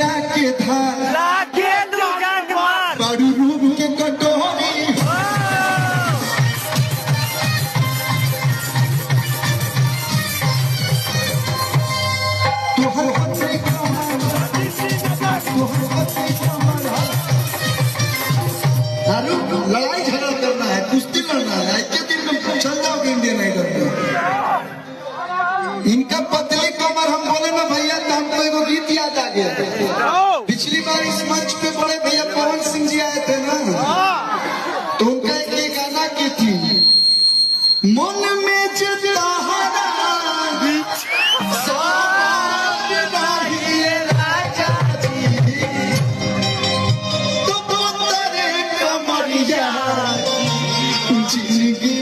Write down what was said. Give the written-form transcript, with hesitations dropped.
लाके धार लाके दुकान मार बारू रूप के कटोरी तोहर हाथ से लड़ाई झगड़ा करना है, कुश्ती लड़ना है, एक दिन में चल जाओगे इंडियन आइडल में। इनका पतली कमर हम बोले ना भैया तो हमको एगो गीत याद आ गया। पिछली बार इस मंच पे बड़े भैया पवन सिंह जी आए थे ना, तो उनका एक गाना की थी, मन में जता जिंदगी